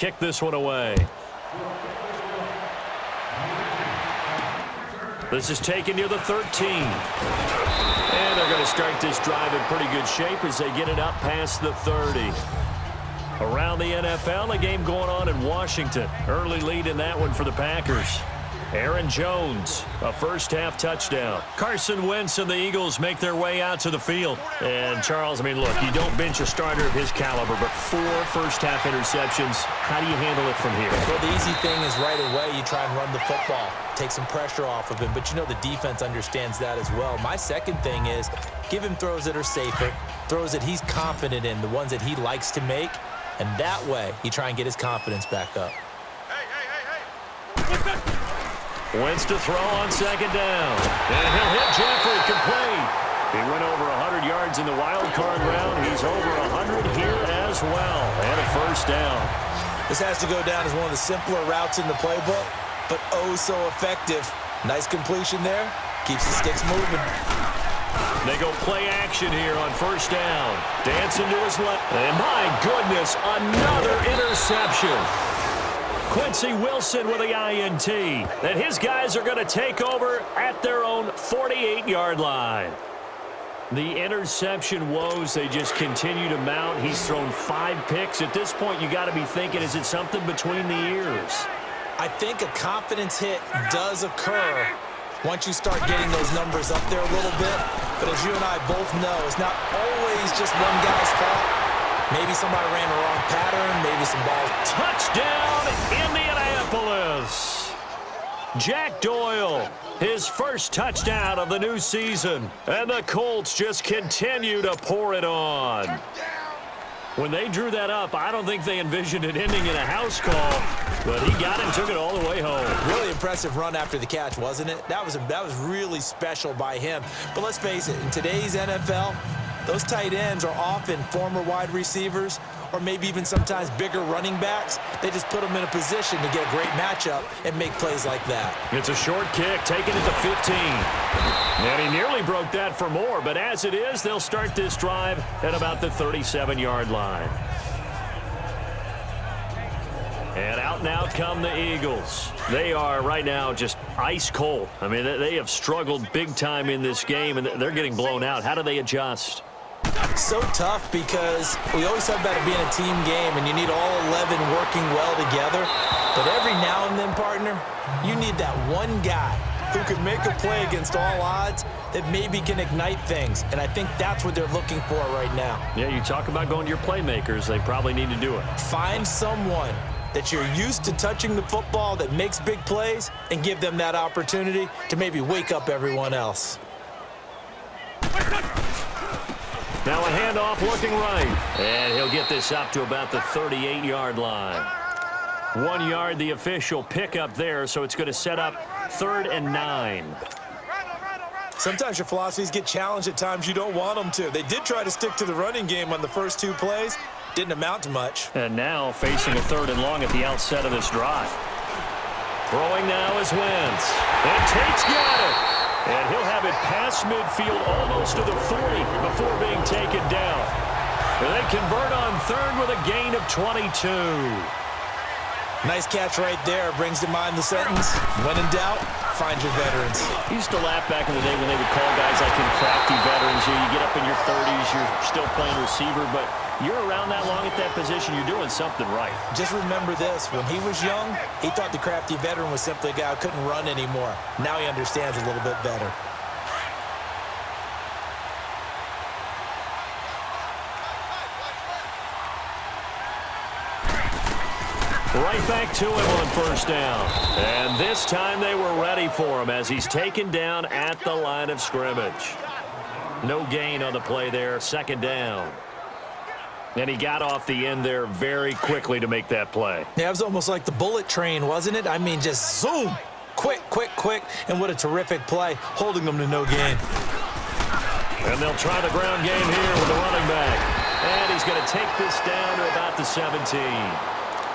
Kick this one away. This is taken near the 13. And they're going to start this drive in pretty good shape as they get it up past the 30. Around the NFL, a game going on in Washington. Early lead in that one for the Packers. Aaron Jones, a first-half touchdown. Carson Wentz and the Eagles make their way out to the field. And, Charles, I mean, look, you don't bench a starter of his caliber, but 4 first-half interceptions. How do you handle it from here? Well, the easy thing is right away you try and run the football, take some pressure off of him. But, you know, the defense understands that as well. My second thing is give him throws that are safer, throws that he's confident in, the ones that he likes to make. And that way, you try and get his confidence back up. Wentz to throw on second down. And he'll hit Jeffrey complete. He went over 100 yards in the wild card round. He's over 100 here as well. And a first down. This has to go down as one of the simpler routes in the playbook, but oh so effective. Nice completion there. Keeps the sticks moving. They go play action here on first down. Dancing to his left. And my goodness, another interception. Quincy Wilson with the INT. And his guys are going to take over at their own 48-yard line. The interception woes, they just continue to mount. He's thrown 5 picks. At this point, you got to be thinking, is it something between the ears? I think a confidence hit does occur once you start getting those numbers up there a little bit. But as you and I both know, it's not always just one guy's fault. Maybe somebody ran the wrong pattern, maybe some balls. Touchdown, Indianapolis. Jack Doyle, his first touchdown of the new season. And the Colts just continue to pour it on. When they drew that up, I don't think they envisioned it ending in a house call. But he got it, took it all the way home. Really impressive run after the catch, wasn't it? That was really special by him. But let's face it, in today's NFL, those tight ends are often former wide receivers or maybe even sometimes bigger running backs. They just put them in a position to get a great matchup and make plays like that. It's a short kick, taken at the 15. And he nearly broke that for more, but as it is, they'll start this drive at about the 37-yard line. And out now come the Eagles. They are right now just ice cold. I mean, they have struggled big time in this game, and they're getting blown out. How do they adjust? So tough because we always talk about it being a team game, and you need all 11 working well together. But every now and then, partner, you need that one guy who can make a play against all odds that maybe can ignite things. And I think that's what they're looking for right now. Yeah, you talk about going to your playmakers. They probably need to do it. Find someone that you're used to touching the football that makes big plays and give them that opportunity to maybe wake up everyone else. Now a handoff looking right. And he'll get this up to about the 38-yard line. 1 yard, the official pickup there, so it's going to set up 3rd and 9. Sometimes your philosophies get challenged at times you don't want them to. They did try to stick to the running game on the first 2 plays. Didn't amount to much. And now facing a 3rd and long at the outset of this drive. Throwing now is Wentz. And Tate's got it. And he'll have it past midfield almost to the 40 before being taken down. And they convert on 3rd with a gain of 22. Nice catch right there. Brings to mind the sentence, when in doubt, find your veterans. I used to laugh back in the day when they would call guys like him crafty veterans. You get up in your 30s, you're still playing receiver, but you're around that long at that position, you're doing something right. Just remember this, when he was young, he thought the crafty veteran was simply a guy who couldn't run anymore. Now he understands a little bit better. Right back to him on first down. And this time they were ready for him as he's taken down at the line of scrimmage. No gain on the play there, 2nd down. And he got off the end there very quickly to make that play. Yeah, it was almost like the bullet train, wasn't it? I mean, just zoom. Quick, quick, quick. And what a terrific play, holding them to no gain. And they'll try the ground game here with the running back. And he's going to take this down to about the 17.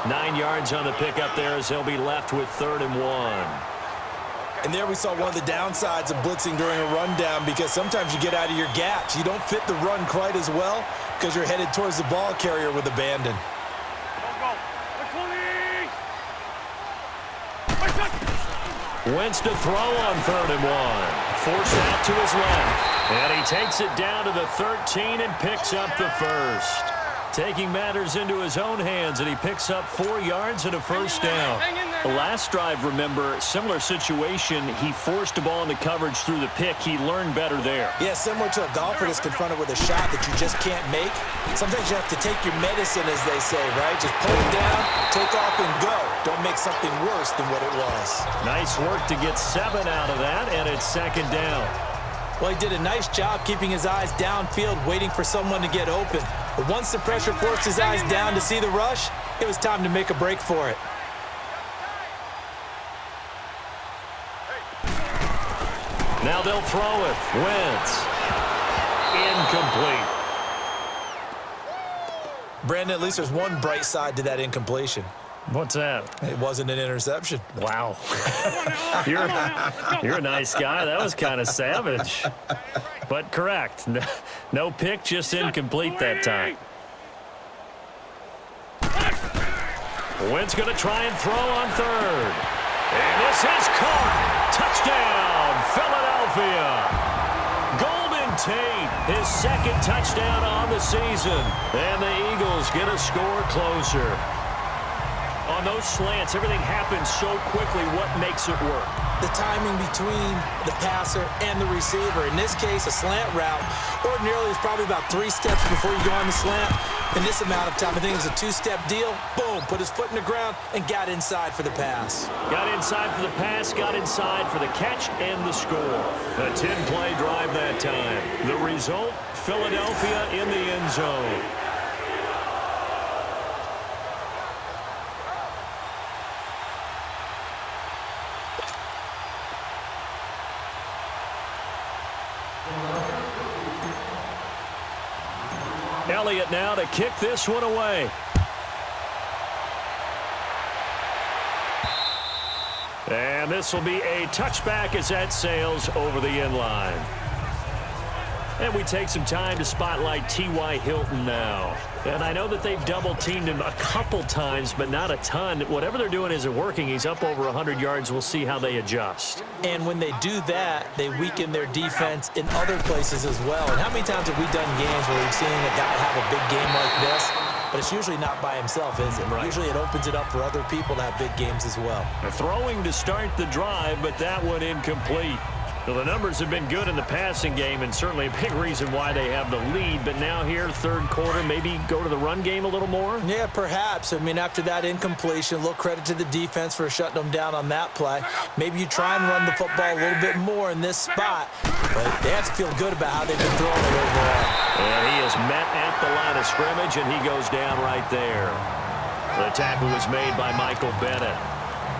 9 yards on the pickup there as they'll be left with 3rd and 1. And there we saw one of the downsides of blitzing during a rundown, because sometimes you get out of your gaps. You don't fit the run quite as well because you're headed towards the ball carrier with abandon. Go. Wentz to throw on 3rd and 1. Forced out to his left. And he takes it down to the 13 and picks up the first. Taking matters into his own hands, and he picks up 4 yards and a first down. The last drive, remember, similar situation. He forced the ball into coverage through the pick. He learned better there. Yeah, similar to a golfer that's confronted with a shot that you just can't make. Sometimes you have to take your medicine, as they say, right? Just pull it down, take off, and go. Don't make something worse than what it was. Nice work to get 7 out of that, and it's 2nd down. Well, he did a nice job keeping his eyes downfield, waiting for someone to get open. But once the pressure forced his eyes down to see the rush, it was time to make a break for it. Now they'll throw it. Wentz. Incomplete. Brandon, at least there's one bright side to that incompletion. What's that? It wasn't an interception. Wow. You're a nice guy. That was kind of savage. But correct. No pick, just incomplete that time. Wentz going to try and throw on 3rd. And this is caught. Touchdown, Philadelphia. Golden Tate, his 2nd touchdown on the season. And the Eagles get a score closer. On those slants, everything happens so quickly. What makes it work? The timing between the passer and the receiver. In this case, a slant route ordinarily is probably about 3 steps before you go on the slant. In this amount of time, I think it was a 2-step deal. Boom, put his foot in the ground and got inside for the pass. Got inside for the pass, got inside for the catch and the score. A 10-play drive that time. The result, Philadelphia in the end zone. Elliott now to kick this one away. And this will be a touchback as that sails over the end line. And we take some time to spotlight T.Y. Hilton now. And I know that they've double-teamed him a couple times, but not a ton. Whatever they're doing isn't working. He's up over 100 yards. We'll see how they adjust. And when they do that, they weaken their defense in other places as well. And how many times have we done games where we've seen a guy have a big game like this? But it's usually not by himself, is it? Right. Usually it opens it up for other people to have big games as well. Throwing to start the drive, but that one incomplete. Well, the numbers have been good in the passing game, and certainly a big reason why they have the lead. But now here, 3rd quarter, maybe go to the run game a little more? Yeah, perhaps. I mean, after that incompletion, a little credit to the defense for shutting them down on that play. Maybe you try and run the football a little bit more in this spot. But they have to feel good about how they've been throwing it overall. And he is met at the line of scrimmage, and he goes down right there. The tackle was made by Michael Bennett.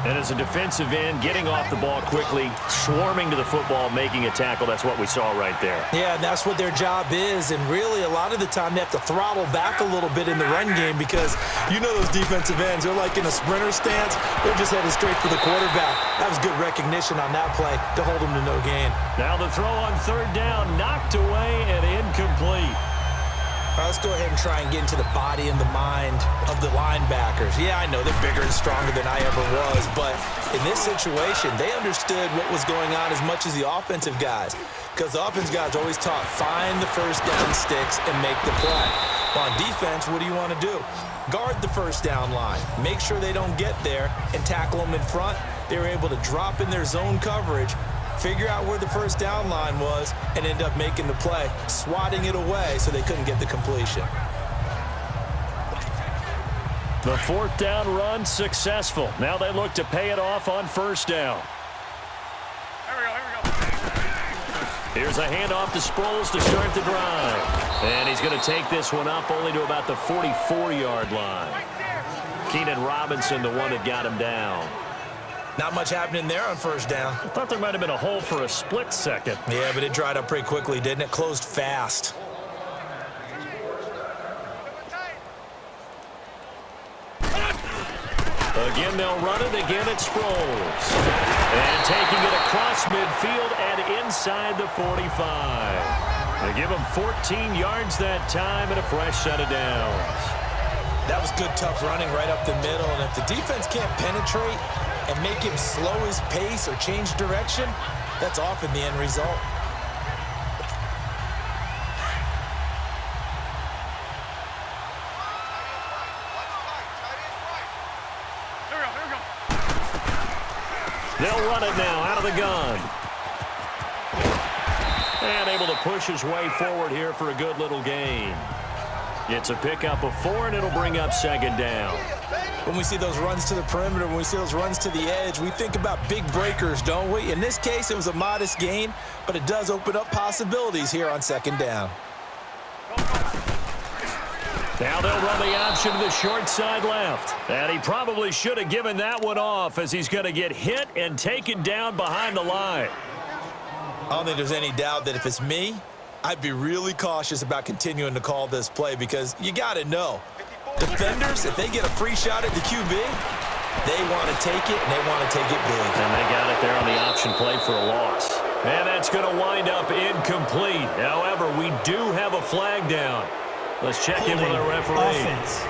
And as a defensive end, getting off the ball quickly, swarming to the football, making a tackle, that's what we saw right there. Yeah, and that's what their job is. And really, a lot of the time, they have to throttle back a little bit in the run game because you know those defensive ends, they're like in a sprinter stance. They're just headed straight for the quarterback. That was good recognition on that play to hold them to no gain. Now the throw on 3rd down, knocked away and incomplete. All right, let's go ahead and try and get into the body and the mind of the linebackers. Yeah, I know they're bigger and stronger than I ever was, but in this situation, they understood what was going on as much as the offensive guys, because the offensive guys always taught, find the first down sticks and make the play. On defense, what do you want to do? Guard the first down line. Make sure they don't get there and tackle them in front. They were able to drop in their zone coverage, figure out where the first down line was, and end up making the play, swatting it away so they couldn't get the completion. The 4th down run successful. Now they look to pay it off on 1st down. Here we go. Here's a handoff to Sproles to start the drive. And he's going to take this one up only to about the 44-yard line. Keenan Robinson, the one that got him down. Not much happening there on 1st down. I thought there might have been a hole for a split second. Yeah, but it dried up pretty quickly, didn't it? Closed fast. Again, they'll run it. Again, it's Sproles. And taking it across midfield and inside the 45. They give him 14 yards that time and a fresh set of downs. That was good, tough running right up the middle. And if the defense can't penetrate, and make him slow his pace or change direction, that's often the end result. They'll run it now out of the gun. And able to push his way forward here for a good little gain. It's a pickup of 4, and it'll bring up second down. When we see those runs to the perimeter, when we see those runs to the edge, we think about big breakers, don't we? In this case, it was a modest gain, but it does open up possibilities here on second down. Now they'll run the option to the short side left. And he probably should have given that one off, as he's going to get hit and taken down behind the line. I don't think there's any doubt that if it's me, I'd be really cautious about continuing to call this play, because you got to know, defenders, if they get a free shot at the QB, they want to take it, and they want to take it big. And they got it there on the option play for a loss. And that's going to wind up incomplete. However, we do have a flag down. Let's check in with our referee. Offense.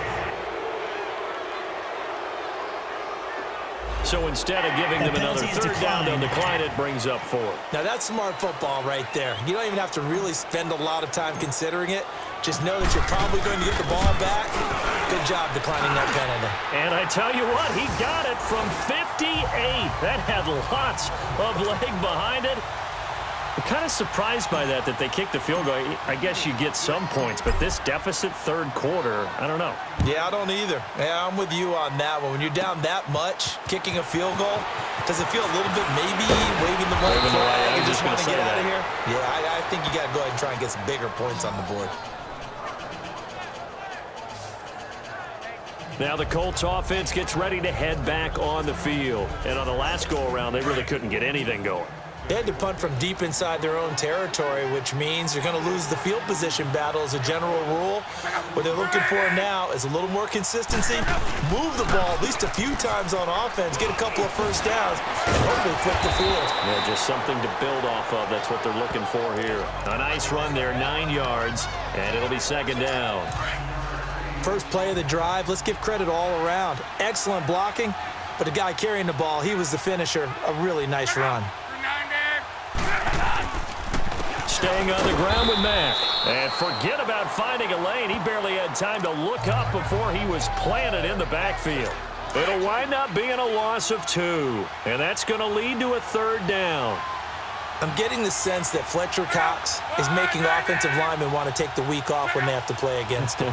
So instead of giving them another third down, they'll decline it, brings up 4. Now that's smart football right there. You don't even have to really spend a lot of time considering it. Just know that you're probably going to get the ball back. Good job declining that penalty. And I tell you what, he got it from 58. That had lots of leg behind it. I'm kind of surprised by that they kicked the field goal. I guess you get some points, but this deficit third quarter, I don't know. Yeah, I don't either. Yeah, I'm with you on that one. When you're down that much, kicking a field goal, does it feel a little bit maybe waving the white flag and just want to get out of here? Yeah, I think you got to go ahead and try and get some bigger points on the board. Now the Colts offense gets ready to head back on the field. And on the last go-around, they really couldn't get anything going. They had to punt from deep inside their own territory, which means you're going to lose the field position battle as a general rule. What they're looking for now is a little more consistency, move the ball at least a few times on offense, get a couple of first downs, and hopefully flip the field. Yeah, just something to build off of. That's what they're looking for here. A nice run there, 9 yards, and it'll be second down. First play of the drive, let's give credit all around. Excellent blocking, but the guy carrying the ball, he was the finisher. A really nice run. Staying on the ground with Mack. And forget about finding a lane. He barely had time to look up before he was planted in the backfield. It'll wind up being a loss of 2. And that's going to lead to a third down. I'm getting the sense that Fletcher Cox is making offensive linemen want to take the week off when they have to play against him.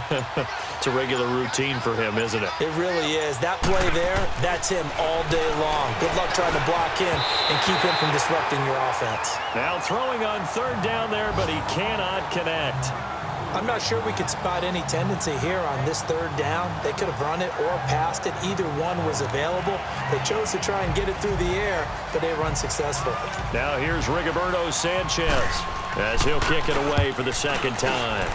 It's a regular routine for him, isn't it? It really is. That play there, that's him all day long. Good luck trying to block him and keep him from disrupting your offense. Now throwing on third down there, but he cannot connect. I'm not sure we could spot any tendency here on this third down. They could have run it or passed it. Either one was available. They chose to try and get it through the air, but they were unsuccessful. Now here's Rigoberto Sanchez as he'll kick it away for the second time.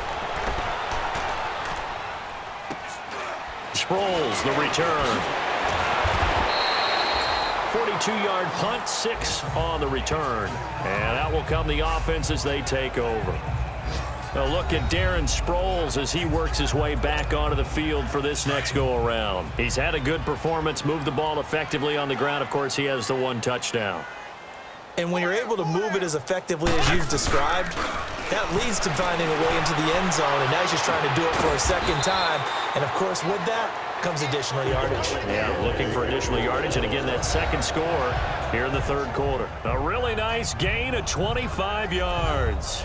Sproles, the return. 42-yard punt, 6 on the return. And out will come the offense as they take over. A look at Darren Sproles as he works his way back onto the field for this next go-around. He's had a good performance, moved the ball effectively on the ground. Of course, he has the 1 touchdown. And when you're able to move it as effectively as you've described, that leads to finding a way into the end zone, and now he's just trying to do it for a second time. And, of course, with that comes additional yardage. Yeah, looking for additional yardage, and again, that second score here in the third quarter. A really nice gain of 25 yards.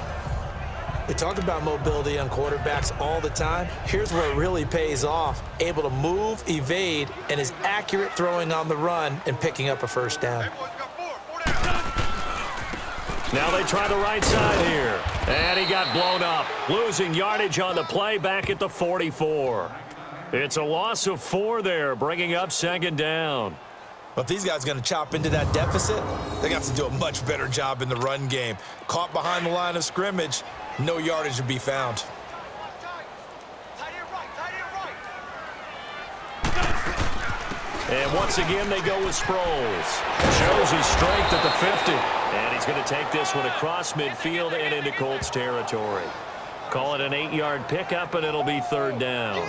They talk about mobility on quarterbacks all the time. Here's where it really pays off. Able to move, evade, and is accurate throwing on the run and picking up a first down. Now they try the right side here. And he got blown up. Losing yardage on the play back at the 44. It's a loss of 4 there, bringing up second down. But if these guys are going to chop into that deficit, they got to do a much better job in the run game. Caught behind the line of scrimmage, no yardage to be found. And once again, they go with Sproles. Shows his strength at the 50. And he's going to take this one across midfield and into Colts territory. Call it an 8-yard pickup, and it'll be third down.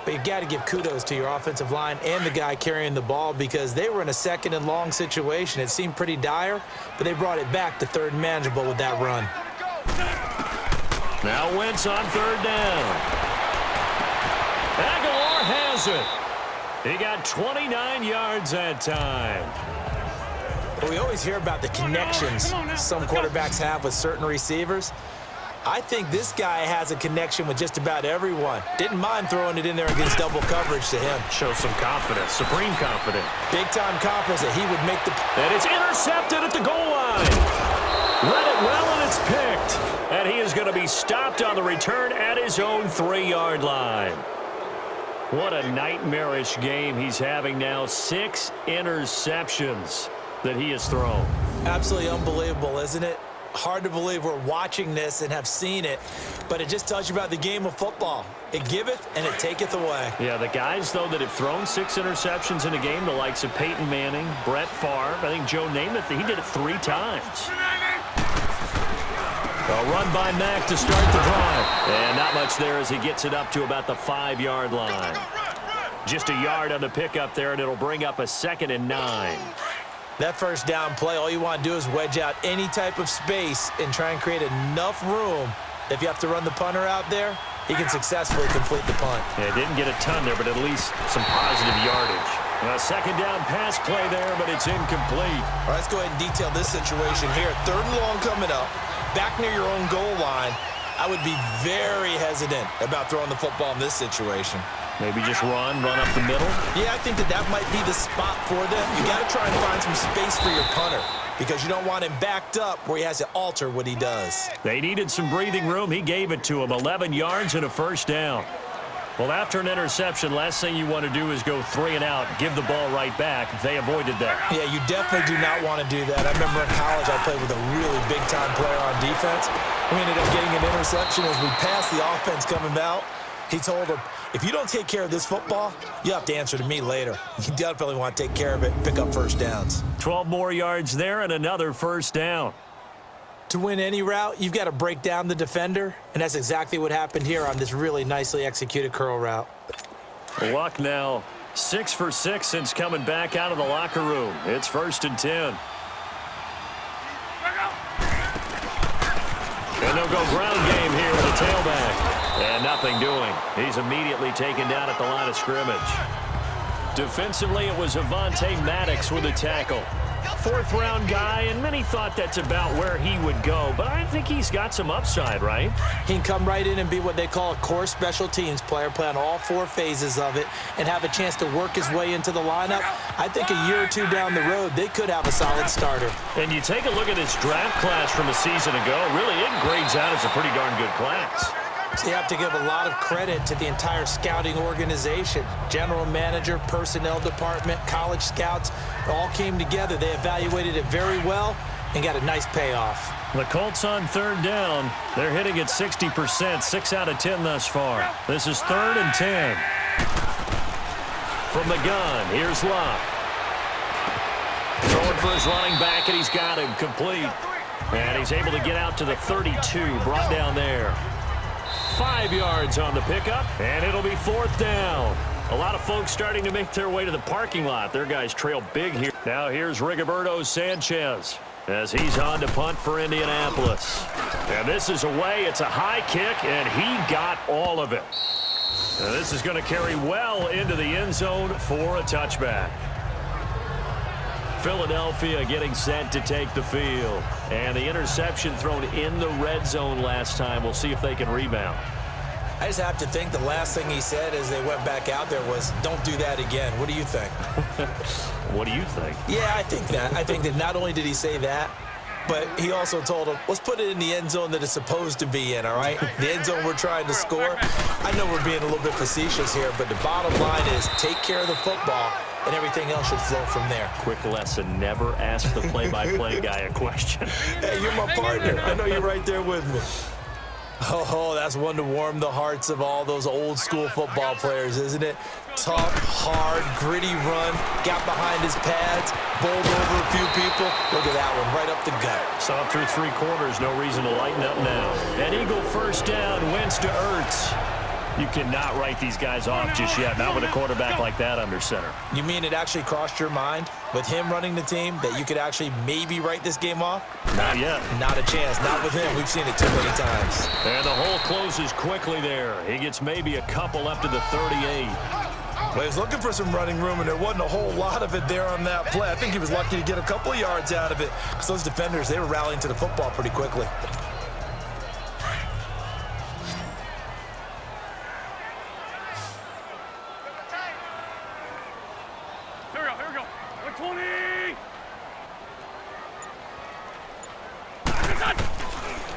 But you got to give kudos to your offensive line and the guy carrying the ball because they were in a second and long situation. It seemed pretty dire, but they brought it back to third and manageable with that run. Now Wentz on third down. Aguilar has it. He got 29 yards that time. We always hear about the connections some quarterbacks have with certain receivers. I think this guy has a connection with just about everyone. Didn't mind throwing it in there against double coverage to him. Shows some confidence, supreme confidence. Big-time confidence that he would make the... And it's intercepted at the goal line. Read it well, and it's picked. And he is going to be stopped on the return at his own 3-yard line. What a nightmarish game he's having now. 6 interceptions that he has thrown. Absolutely unbelievable, isn't it? Hard to believe we're watching this and have seen it, but it just tells you about the game of football. It giveth and it taketh away. Yeah, the guys, though, that have thrown 6 interceptions in a game, the likes of Peyton Manning, Brett Favre, I think Joe Namath, he did it 3 times. A run by Mack to start the drive. And not much there as he gets it up to about the 5-yard line. Just a yard on the pickup there, and it'll bring up a 2nd and 9. That first down play, all you want to do is wedge out any type of space and try and create enough room. If you have to run the punter out there, he can successfully complete the punt. Yeah, didn't get a ton there, but at least some positive yardage. A 2nd down pass play there, but it's incomplete. All right, let's go ahead and detail this situation here. 3rd and long coming up, back near your own goal line. I would be very hesitant about throwing the football in this situation. Maybe just run up the middle? Yeah, I think that might be the spot for them. You got to try and find some space for your punter because you don't want him backed up where he has to alter what he does. They needed some breathing room. He gave it to him. 11 yards and a 1st down. Well, after an interception, last thing you want to do is go 3 and out, give the ball right back. They avoided that. Yeah, you definitely do not want to do that. I remember in college I played with a really big-time player on defense. We ended up getting an interception as we passed the offense coming out. He told him, if you don't take care of this football, you have to answer to me later. You definitely want to take care of it and pick up 1st downs. 12 more yards there and another 1st down. To win any route, you've got to break down the defender, and that's exactly what happened here on this really nicely executed curl route. Luck now 6 for 6 since coming back out of the locker room. It's 1st and 10. And they'll go ground game here with a tailback. And nothing doing. He's immediately taken down at the line of scrimmage. Defensively, it was Avonte Maddox with a tackle. 4th-round guy, and many thought that's about where he would go. But I think he's got some upside, right? He can come right in and be what they call a core special teams player, play on all 4 phases of it, and have a chance to work his way into the lineup. I think a year or 2 down the road, they could have a solid starter. And you take a look at this draft class from a season ago, really it grades out as a pretty darn good class. So you have to give a lot of credit to the entire scouting organization. General manager, personnel department, college scouts, all came together. They evaluated it very well and got a nice payoff. The Colts on 3rd down. They're hitting at 60%, 6 out of 10 thus far. This is 3rd and 10. From the gun, here's Love. Throwing for his running back, and he's got him complete. And he's able to get out to the 32, brought down there. 5 yards on the pickup, and it'll be 4th down. A lot of folks starting to make their way to the parking lot. Their guys trail big here. Now here's Rigoberto Sanchez as he's on to punt for Indianapolis. And this is away. It's a high kick, and he got all of it. Now this is going to carry well into the end zone for a touchback. Philadelphia getting set to take the field. And the interception thrown in the red zone last time. We'll see if they can rebound. I just have to think the last thing he said as they went back out there was, don't do that again. What do you think? What do you think? Yeah, I think that. I think that not only did he say that, but he also told him, let's put it in the end zone that it's supposed to be in, all right? The end zone we're trying to score. I know we're being a little bit facetious here, but the bottom line is take care of the football, and everything else should flow from there. Quick lesson, never ask the play-by-play guy a question. Hey, you're my partner. I know you're right there with me. Oh, that's one to warm the hearts of all those old-school football players, isn't it? Tough, hard, gritty run, got behind his pads, bowled over a few people. Look at that one, right up the gut. Saw through 3 quarters, no reason to lighten up now. An Eagle 1st down, Wentz to Ertz. You cannot write these guys off just yet, not with a quarterback like that under center. You mean it actually crossed your mind with him running the team that you could actually maybe write this game off? Not yet. Not a chance. Not with him. We've seen it too many times. And the hole closes quickly there. He gets maybe a couple up to the 38. Well, he was looking for some running room, and there wasn't a whole lot of it there on that play. I think he was lucky to get a couple of yards out of it because those defenders, they were rallying to the football pretty quickly. Here we go. 120.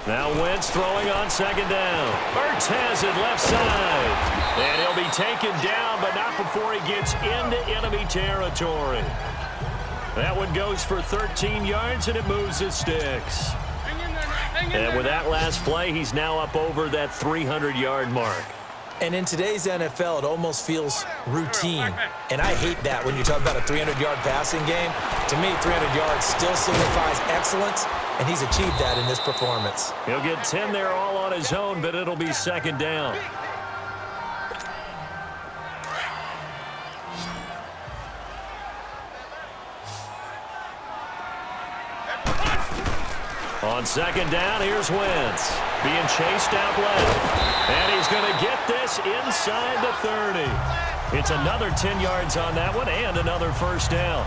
Now Wentz throwing on second down. Ertz has it left side. And he'll be taken down, but not before he gets into enemy territory. That one goes for 13 yards, and it moves his sticks. Hang in there, man. Hang in there. And with that last play, he's now up over that 300-yard mark. And in today's NFL, it almost feels routine. And I hate that when you talk about a 300-yard passing game. To me, 300 yards still signifies excellence, and he's achieved that in this performance. He'll get 10 there all on his own, but it'll be second down. On second down, here's Wentz. Being chased out left. And he's going to get this inside the 30. It's another 10 yards on that one and another first down.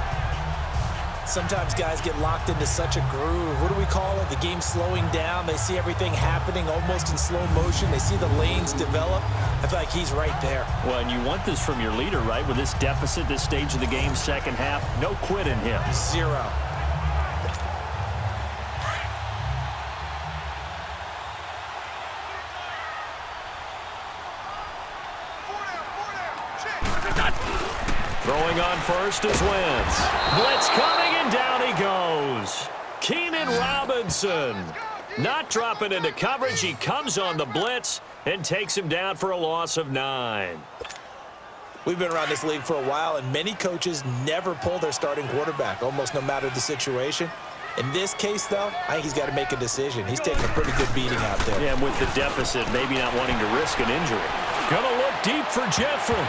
Sometimes guys get locked into such a groove. What do we call it? The game slowing down. They see everything happening almost in slow motion. They see the lanes develop. I feel like he's right there. Well, and you want this from your leader, right? With this deficit, this stage of the game, second half, no quit in him. Zero. Throwing on first is Wentz. Blitz coming, and down he goes. Keenan Robinson not dropping into coverage. He comes on the blitz and takes him down for a loss of 9. We've been around this league for a while, and many coaches never pull their starting quarterback, almost no matter the situation. In this case, though, I think he's got to make a decision. He's taking a pretty good beating out there. Yeah, and with the deficit, maybe not wanting to risk an injury. Gonna look deep for Jeffrey.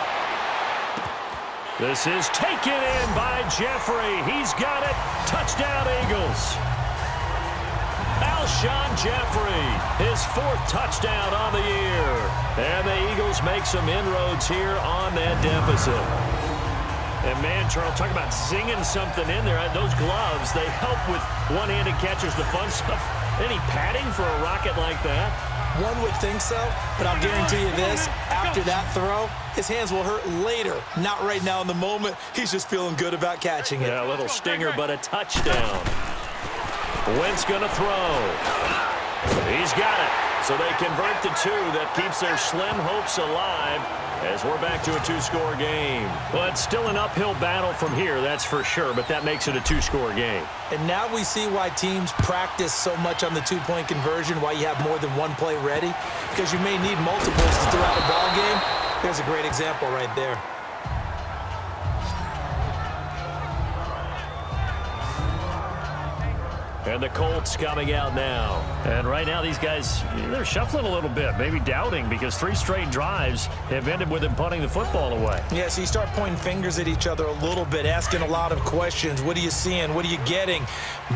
This is taken in by Jeffrey. He's got it. Touchdown, Eagles. Alshon Jeffrey, his 4th touchdown on the year. And the Eagles make some inroads here on that deficit. And, man, Charles, talk about zinging something in there. Those gloves, they help with one-handed catches, the fun stuff. Any padding for a rocket like that? One would think so, but I'll guarantee you this, after that throw, his hands will hurt later, not right now in the moment. He's just feeling good about catching it. Yeah, a little stinger, but a touchdown. Wentz gonna throw. He's got it. So they convert the 2. That keeps their slim hopes alive as we're back to a 2-score game. Well, it's still an uphill battle from here, that's for sure, but that makes it a 2-score game. And now we see why teams practice so much on the 2-point conversion, why you have more than one play ready, because you may need multiples throughout a ball game. There's a great example right there. And the Colts coming out now. And right now these guys, they're shuffling a little bit, maybe doubting, because 3 straight drives have ended with them punting the football away. Yeah, so you start pointing fingers at each other a little bit, asking a lot of questions. What are you seeing? What are you getting?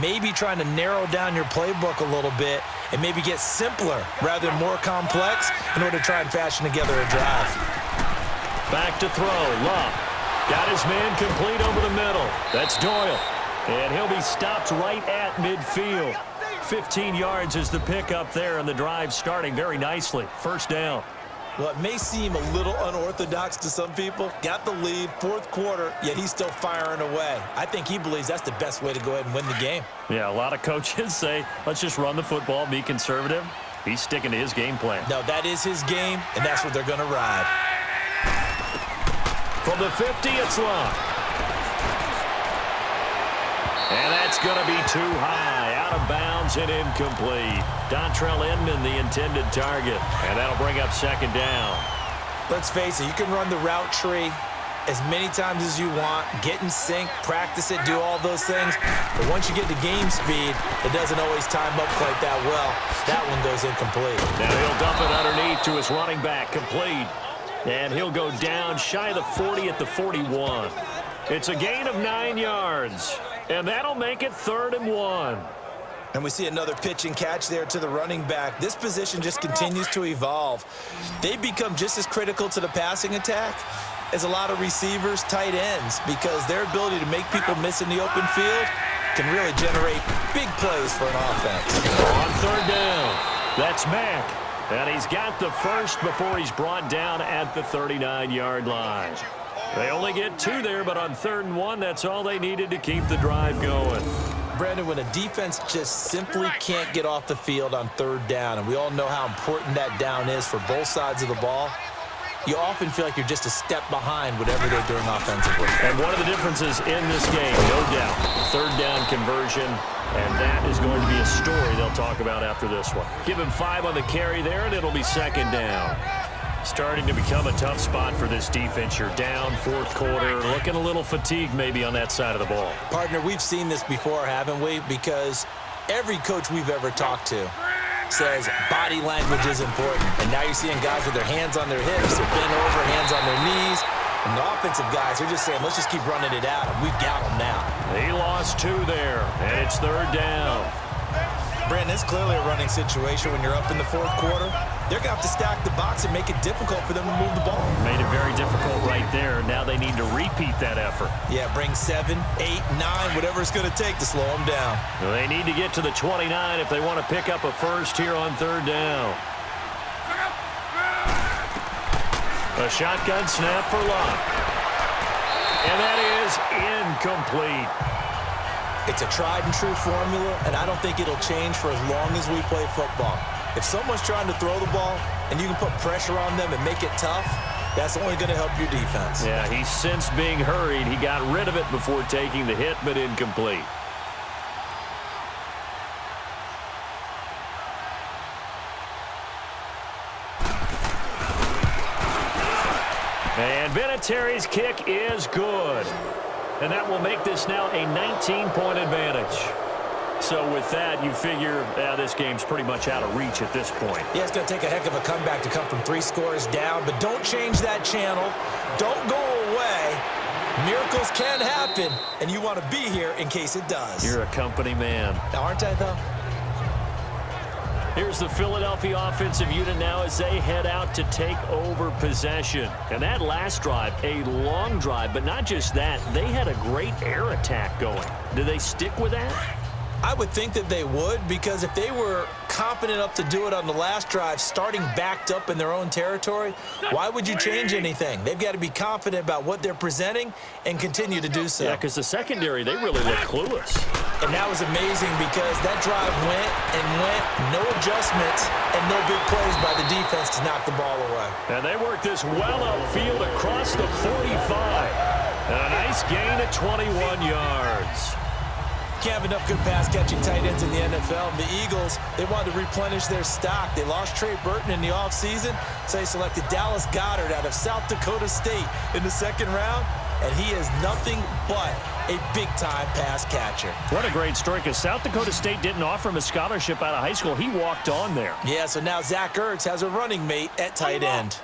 Maybe trying to narrow down your playbook a little bit and maybe get simpler rather than more complex in order to try and fashion together a drive. Back to throw. Love got his man complete over the middle. That's Doyle. And he'll be stopped right at midfield. 15 yards is the pickup there, and the drive starting very nicely. First down. Well, it may seem a little unorthodox to some people. Got the lead, 4th quarter, yet he's still firing away. I think he believes that's the best way to go ahead and win the game. Yeah, a lot of coaches say, let's just run the football, be conservative. He's sticking to his game plan. No, that is his game, and that's what they're going to ride. From the 50, it's Love. And that's going to be too high, out of bounds and incomplete. Dontrell Inman, the intended target, and that'll bring up second down. Let's face it, you can run the route tree as many times as you want, get in sync, practice it, do all those things. But once you get to game speed, it doesn't always time up quite that well. That one goes incomplete. Now he'll dump it underneath to his running back, complete. And he'll go down shy of the 40 at the 41. It's a gain of 9 yards, and that'll make it 3rd and 1. And we see another pitch and catch there to the running back. This position just continues to evolve. They become just as critical to the passing attack as a lot of receivers, tight ends, because their ability to make people miss in the open field can really generate big plays for an offense. On 3rd down, that's Mack. And he's got the first before he's brought down at the 39-yard line. They only get 2 there, but on 3rd and 1, that's all they needed to keep the drive going. Brandon, when a defense just simply can't get off the field on 3rd down, and we all know how important that down is for both sides of the ball, you often feel like you're just a step behind whatever they're doing offensively. And one of the differences in this game, no doubt, 3rd down conversion, and that is going to be a story they'll talk about after this one. Give him 5 on the carry there, and it'll be 2nd down. Starting to become a tough spot for this defense. You're down 4th quarter, looking a little fatigued maybe on that side of the ball. Partner, we've seen this before, haven't we? Because every coach we've ever talked to says body language is important. And now you're seeing guys with their hands on their hips, they're bent over, hands on their knees. And the offensive guys are just saying, let's just keep running it out, and we've got them now. He lost 2 there, and it's 3rd down. Brandon, it's clearly a running situation when you're up in the 4th quarter. They're going to have to stack the box and make it difficult for them to move the ball. Made it very difficult right there. Now they need to repeat that effort. Yeah, bring 7, 8, 9, whatever it's going to take to slow them down. They need to get to the 29 if they want to pick up a first here on 3rd down. A shotgun snap for Locke. And that is incomplete. It's a tried-and-true formula, and I don't think it'll change for as long as we play football. If someone's trying to throw the ball and you can put pressure on them and make it tough, that's only going to help your defense. Yeah, he's since being hurried. He got rid of it before taking the hit, but incomplete. And Vinatieri's kick is good. And that will make this now a 19-point advantage. So with that, you figure this game's pretty much out of reach at this point. Yeah, it's going to take a heck of a comeback to come from 3 scores down, but don't change that channel. Don't go away. Miracles can happen, and you want to be here in case it does. You're a company man. Aren't I, though? Here's the Philadelphia offensive unit now as they head out to take over possession. And that last drive, a long drive, but not just that. They had a great air attack going. Do they stick with that? I would think that they would, because if they were confident enough to do it on the last drive, starting backed up in their own territory, why would you change anything? They've got to be confident about what they're presenting and continue to do so. Yeah, because the secondary, they really look clueless. And that was amazing because that drive went and went, no adjustments, and no big plays by the defense to knock the ball away. And they worked this well upfield across the 45. And a nice gain of 21 yards. Can't have enough good pass-catching tight ends in the NFL. And the Eagles, they wanted to replenish their stock. They lost Trey Burton in the offseason, so they selected Dallas Goedert out of South Dakota State in the 2nd round, and he is nothing but a big-time pass catcher. What a great story, because South Dakota State didn't offer him a scholarship out of high school. He walked on there. Yeah, so now Zach Ertz has a running mate at tight end.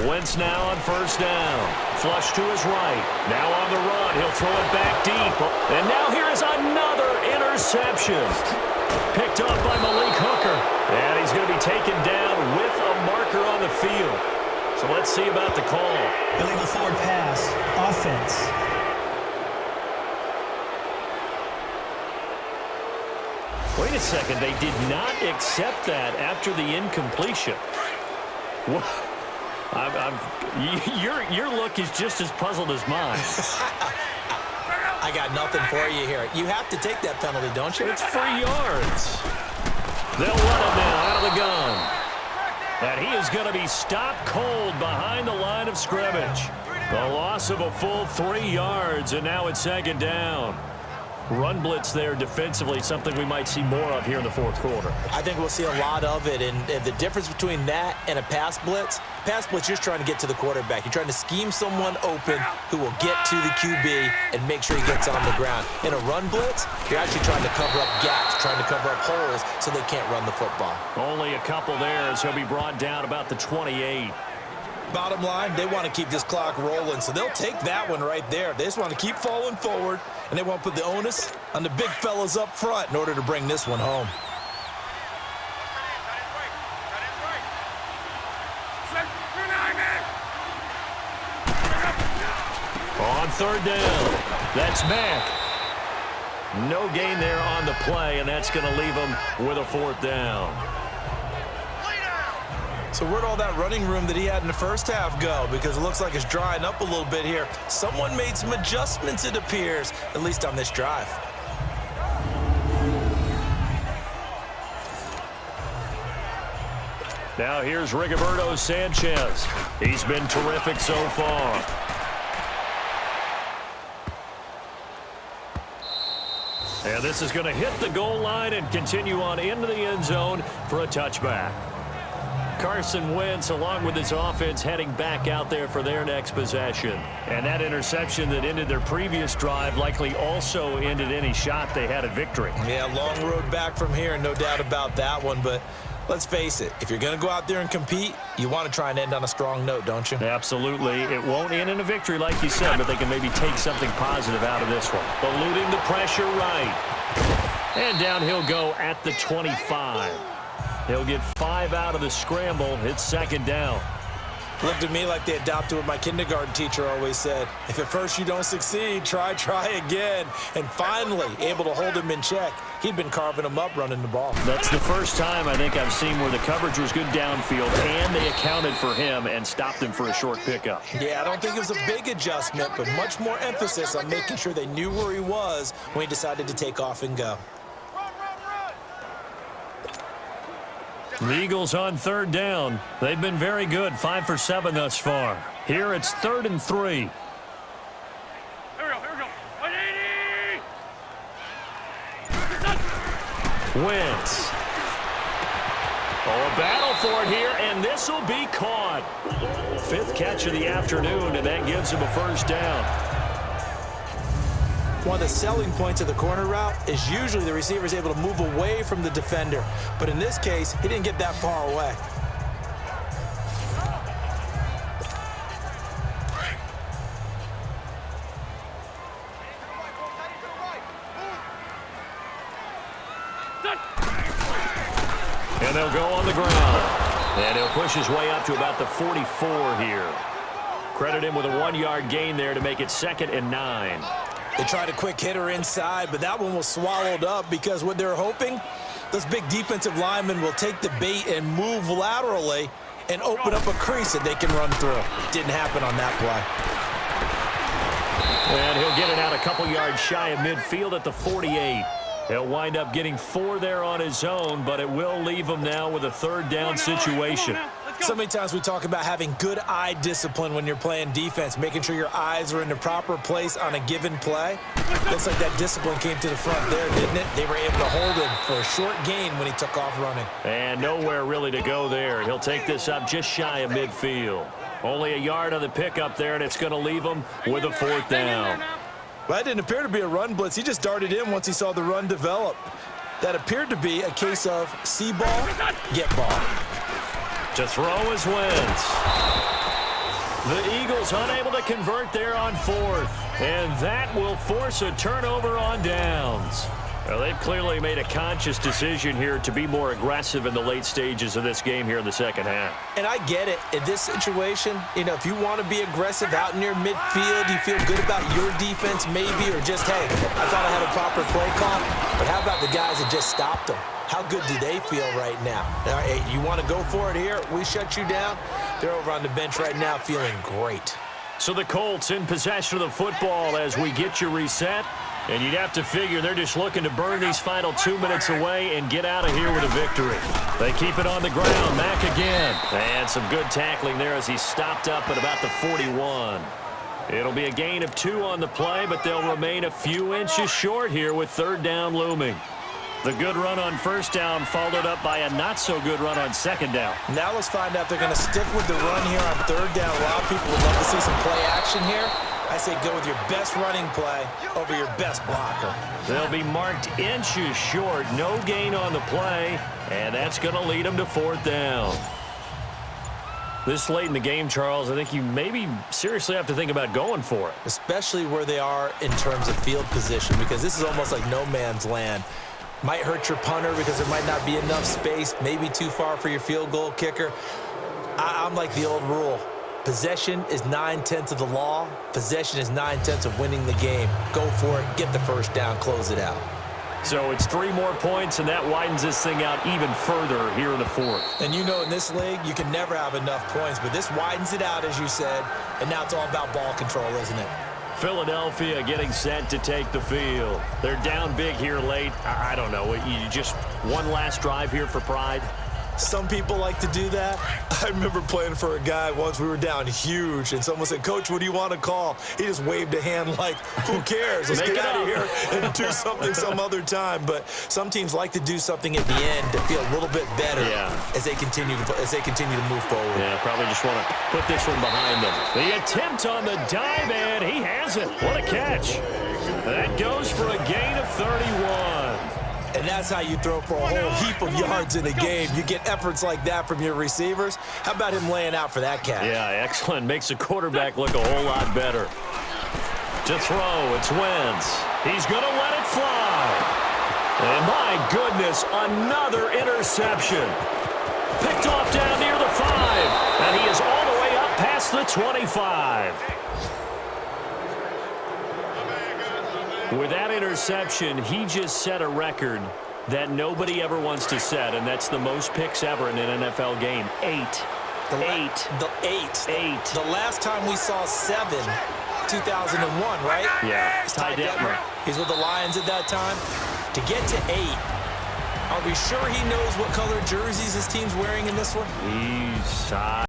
Wentz now on 1st down. Flush to his right. Now on the run. He'll throw it back deep. And now here is another interception. Picked up by Malik Hooker. And he's going to be taken down with a marker on the field. So let's see about the call. Illegal forward pass. Offense. Wait a second. They did not accept that after the incompletion. What? Your look is just as puzzled as mine. I got nothing for you here. You have to take that penalty, don't you? It's 3 yards. They'll run it now out of the gun. And he is going to be stopped cold behind the line of scrimmage. The loss of a full 3 yards, and now it's 2nd down. Run blitz there defensively, something we might see more of here in the fourth quarter. I think we'll see a lot of it, and the difference between that and a pass blitz, you're just trying to get to the quarterback. You're trying to scheme someone open who will get to the QB and make sure he gets on the ground. In a run blitz, you're actually trying to cover up gaps, trying to cover up holes so they can't run the football. Only a couple there as he'll be brought down about the 28. Bottom line, they want to keep this clock rolling, so they'll take that one right there. They just want to keep falling forward, and they want to put the onus on the big fellas up front in order to bring this one home. On third down, that's Mack. No gain there on the play, and that's going to leave him with a fourth down. So where'd all that running room that he had in the first half go? Because it looks like it's drying up a little bit here. Someone made some adjustments, it appears, at least on this drive. Now here's Rigoberto Sanchez. He's been terrific so far. And this is going to hit the goal line and continue on into the end zone for a touchback. Carson Wentz, along with his offense, heading back out there for their next possession. And that interception that ended their previous drive likely also ended any shot they had at victory. Yeah, long road back from here, no doubt about that one. But let's face it, if you're going to go out there and compete, you want to try and end on a strong note, don't you? Absolutely. It won't end in a victory, like you said, but they can maybe take something positive out of this one. Eluding the pressure right. And down he'll go at the 25. He'll get 5 out of the scramble. It's second down. Looked at me like they adopted what my kindergarten teacher always said. If at first you don't succeed, try again. And finally, able to hold him in check. He'd been carving him up running the ball. That's the first time I think I've seen where the coverage was good downfield and they accounted for him and stopped him for a short pickup. Yeah, I don't think it was a big adjustment, but much more emphasis on making sure they knew where he was when he decided to take off and go. The Eagles on third down. They've been very good, 5 for 7 thus far. Here it's 3rd and 3. Here we go. 180. Wentz. Oh, a battle for it here, and this will be caught. 5th catch of the afternoon, and that gives him a first down. One of the selling points of the corner route is usually the receiver is able to move away from the defender. But in this case, he didn't get that far away. And they'll go on the ground. And he'll push his way up to about the 44 here. Credit him with a 1-yard gain there to make it 2nd and 9. They tried a quick hitter inside, but that one was swallowed up because what they're hoping, those big defensive linemen will take the bait and move laterally and open up a crease that they can run through. Didn't happen on that play. And he'll get it out a couple yards shy of midfield at the 48. He'll wind up getting 4 there on his own, but it will leave him now with a 3rd down situation. So many times we talk about having good eye discipline when you're playing defense, making sure your eyes are in the proper place on a given play. Looks like that discipline came to the front there, didn't it? They were able to hold him for a short gain when he took off running. And nowhere really to go there. He'll take this up just shy of midfield. Only a yard on the pickup there, and it's going to leave him with a 4th down. Well, that didn't appear to be a run blitz. He just darted in once he saw the run develop. That appeared to be a case of see ball, get ball. To throw is Wentz. The Eagles unable to convert there on 4th. And that will force a turnover on downs. Well, they've clearly made a conscious decision here to be more aggressive in the late stages of this game here in the second half. And I get it. In this situation, if you want to be aggressive out near midfield, you feel good about your defense maybe, or just, hey, I thought I had a proper play call. But how about the guys that just stopped them? How good do they feel right now? Hey, you want to go for it here? We shut you down. They're over on the bench right now feeling great. So the Colts in possession of the football as we get you reset. And you'd have to figure they're just looking to burn these final 2 minutes away and get out of here with a victory. They keep it on the ground. Mack again. And some good tackling there as he stopped up at about the 41. It'll be a gain of 2 on the play, but they'll remain a few inches short here with 3rd down looming. The good run on 1st down followed up by a not-so-good run on 2nd down. Now let's find out if they're going to stick with the run here on 3rd down. A lot of people would love to see some play action here. I say go with your best running play over your best blocker. They'll be marked inches short. No gain on the play, and that's going to lead them to 4th down. This late in the game, Charles, I think you maybe seriously have to think about going for it. Especially where they are in terms of field position, because this is almost like no man's land. Might hurt your punter because there might not be enough space, maybe too far for your field goal kicker. I'm like the old rule. Possession is 9/10 of the law. Possession is 9/10 of winning the game. Go for it, get the 1st down, close it out. So it's 3 more points, and that widens this thing out even further here in the 4th. And you know in this league, you can never have enough points, but this widens it out, as you said, and now it's all about ball control, isn't it? Philadelphia getting set to take the field. They're down big here late. I don't know. You just one last drive here for pride? Some people like to do that. I remember playing for a guy once. We were down huge, and someone said, "Coach, what do you want to call?" He just waved a hand like, "Who cares? Let's get out of here and do something some other time." But some teams like to do something at the end to feel a little bit better as they continue to move forward. Yeah, probably just want to put this one behind them. The attempt on the dive, and he has it. What a catch. That goes for a gain of 31. And that's how you throw for a whole heap of yards in a game. You get efforts like that from your receivers. How about him laying out for that catch? Yeah, excellent. Makes the quarterback look a whole lot better. To throw, it's Wentz. He's going to let it fly. And my goodness, another interception. Picked off down near the 5. And he is all the way up past the 25. With that interception, he just set a record that nobody ever wants to set, and that's the most picks ever in an NFL game. 8. The last time we saw 7, 2001, right? Yeah, Ty Detmer. He's with the Lions at that time. To get to 8, are we sure he knows what color jerseys his team's wearing in this one? He's